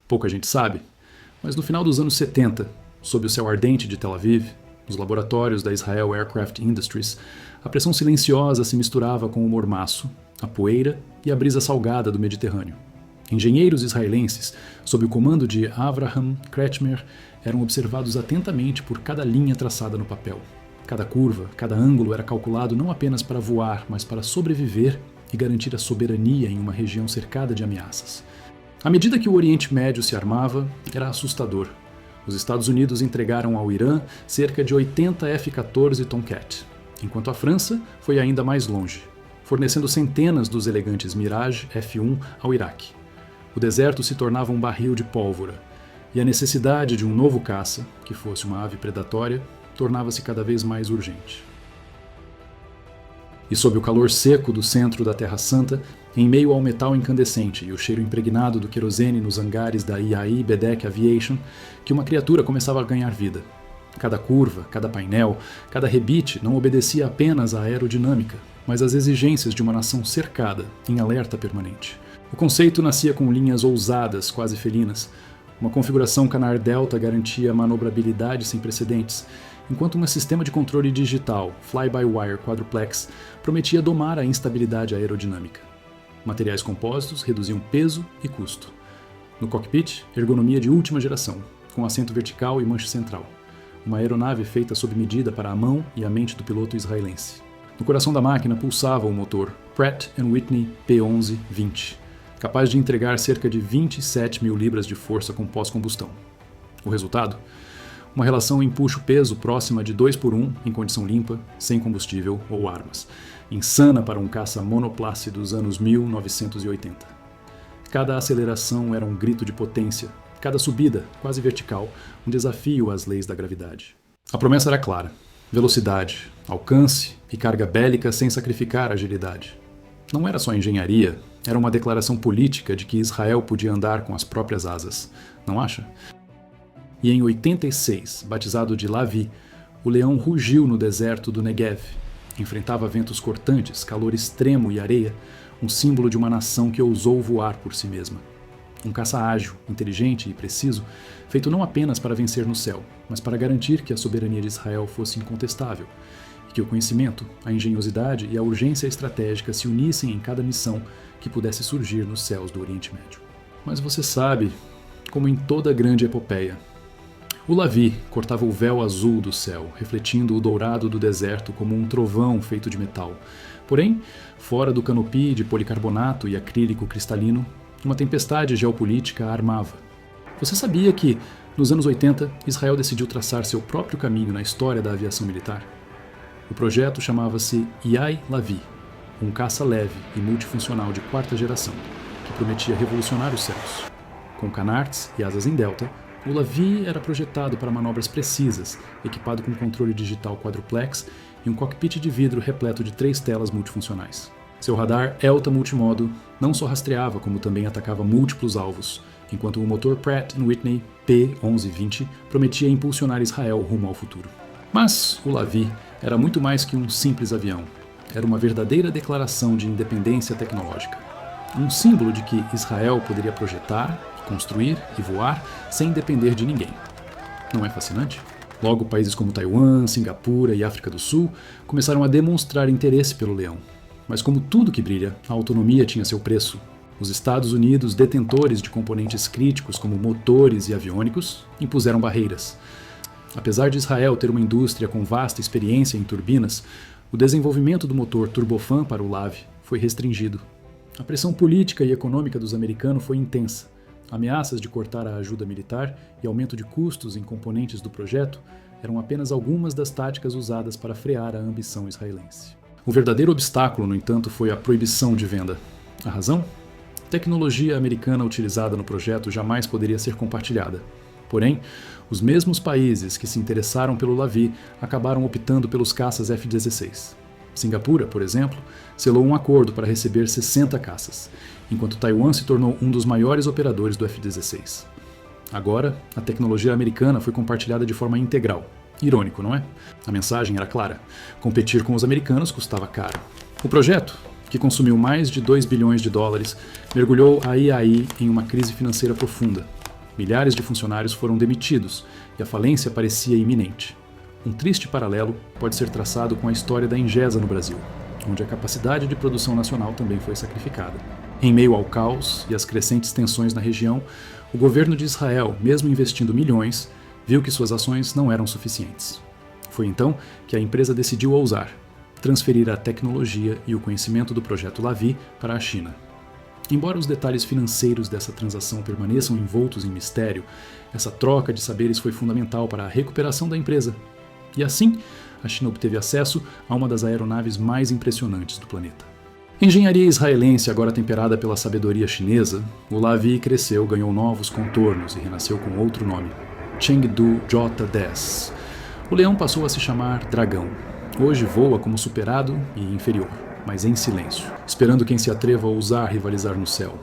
Pouca gente sabe, mas no final dos anos 70, sob o céu ardente de Tel Aviv, nos laboratórios da Israel Aircraft Industries, a pressão silenciosa se misturava com o mormaço, a poeira e a brisa salgada do Mediterrâneo. Engenheiros israelenses, sob o comando de Avraham Kretschmer, eram observados atentamente por cada linha traçada no papel. Cada curva, cada ângulo era calculado não apenas para voar, mas para sobreviver e garantir a soberania em uma região cercada de ameaças. À medida que o Oriente Médio se armava, era assustador. Os Estados Unidos entregaram ao Irã cerca de 80 F-14 Tomcat, enquanto a França foi ainda mais longe, fornecendo centenas dos elegantes Mirage F-1 ao Iraque. O deserto se tornava um barril de pólvora, e a necessidade de um novo caça, que fosse uma ave predatória, tornava-se cada vez mais urgente. E sob o calor seco do centro da Terra Santa, em meio ao metal incandescente e o cheiro impregnado do querosene nos hangares da IAI Bedek Aviation, que uma criatura começava a ganhar vida. Cada curva, cada painel, cada rebite não obedecia apenas à aerodinâmica, mas às exigências de uma nação cercada, em alerta permanente. O conceito nascia com linhas ousadas, quase felinas. Uma configuração Canard Delta garantia manobrabilidade sem precedentes, enquanto um sistema de controle digital, fly-by-wire quadruplex, prometia domar a instabilidade aerodinâmica. Materiais compósitos reduziam peso e custo. No cockpit, ergonomia de última geração, com assento vertical e manche central. Uma aeronave feita sob medida para a mão e a mente do piloto israelense. No coração da máquina pulsava o motor Pratt & Whitney P11-20, capaz de entregar cerca de 27 mil libras de força com pós-combustão. O resultado? Uma relação empuxo-peso próxima de 2:1 em condição limpa, sem combustível ou armas. Insana para um caça monoplace dos anos 1980. Cada aceleração era um grito de potência, cada subida, quase vertical, um desafio às leis da gravidade. A promessa era clara: velocidade, alcance e carga bélica sem sacrificar a agilidade. Não era só engenharia, era uma declaração política de que Israel podia andar com as próprias asas. Não acha? E em 86, batizado de Lavi, o leão rugiu no deserto do Negev. Enfrentava ventos cortantes, calor extremo e areia, um símbolo de uma nação que ousou voar por si mesma. Um caça ágil, inteligente e preciso, feito não apenas para vencer no céu, mas para garantir que a soberania de Israel fosse incontestável, e que o conhecimento, a engenhosidade e a urgência estratégica se unissem em cada missão que pudesse surgir nos céus do Oriente Médio. Mas você sabe, como em toda grande epopeia, o Lavi cortava o véu azul do céu, refletindo o dourado do deserto como um trovão feito de metal. Porém, fora do canopi de policarbonato e acrílico cristalino, uma tempestade geopolítica a armava. Você sabia que, nos anos 80, Israel decidiu traçar seu próprio caminho na história da aviação militar? O projeto chamava-se Iai Lavi, um caça leve e multifuncional de quarta geração, que prometia revolucionar os céus. Com canards e asas em delta, o Lavi era projetado para manobras precisas, equipado com controle digital quadruplex e um cockpit de vidro repleto de 3 telas multifuncionais. Seu radar Elta multimodo não só rastreava, como também atacava múltiplos alvos, enquanto o motor Pratt & Whitney P11-20 prometia impulsionar Israel rumo ao futuro. Mas o Lavi era muito mais que um simples avião. Era uma verdadeira declaração de independência tecnológica. Um símbolo de que Israel poderia projetar, construir e voar sem depender de ninguém. Não é fascinante? Logo, países como Taiwan, Singapura e África do Sul começaram a demonstrar interesse pelo leão. Mas como tudo que brilha, a autonomia tinha seu preço. Os Estados Unidos, detentores de componentes críticos como motores e aviônicos, impuseram barreiras. Apesar de Israel ter uma indústria com vasta experiência em turbinas, o desenvolvimento do motor turbofan para o LAV foi restringido. A pressão política e econômica dos americanos foi intensa. Ameaças de cortar a ajuda militar e aumento de custos em componentes do projeto eram apenas algumas das táticas usadas para frear a ambição israelense. O verdadeiro obstáculo, no entanto, foi a proibição de venda. A razão? A tecnologia americana utilizada no projeto jamais poderia ser compartilhada. Porém, os mesmos países que se interessaram pelo Lavi acabaram optando pelos caças F-16. Singapura, por exemplo, selou um acordo para receber 60 caças, enquanto Taiwan se tornou um dos maiores operadores do F-16. Agora, a tecnologia americana foi compartilhada de forma integral. Irônico, não é? A mensagem era clara: competir com os americanos custava caro. O projeto, que consumiu mais de 2 bilhões de dólares, mergulhou a IAI em uma crise financeira profunda. Milhares de funcionários foram demitidos e a falência parecia iminente. Um triste paralelo pode ser traçado com a história da Engesa no Brasil, onde a capacidade de produção nacional também foi sacrificada. Em meio ao caos e às crescentes tensões na região, o governo de Israel, mesmo investindo milhões, viu que suas ações não eram suficientes. Foi então que a empresa decidiu ousar, transferir a tecnologia e o conhecimento do projeto Lavie para a China. Embora os detalhes financeiros dessa transação permaneçam envoltos em mistério, essa troca de saberes foi fundamental para a recuperação da empresa. E assim, a China obteve acesso a uma das aeronaves mais impressionantes do planeta. Engenharia israelense agora temperada pela sabedoria chinesa, o Lavie cresceu, ganhou novos contornos e renasceu com outro nome, Chengdu J-10. O leão passou a se chamar Dragão. Hoje voa como superado e inferior, mas em silêncio, esperando quem se atreva a ousar rivalizar no céu.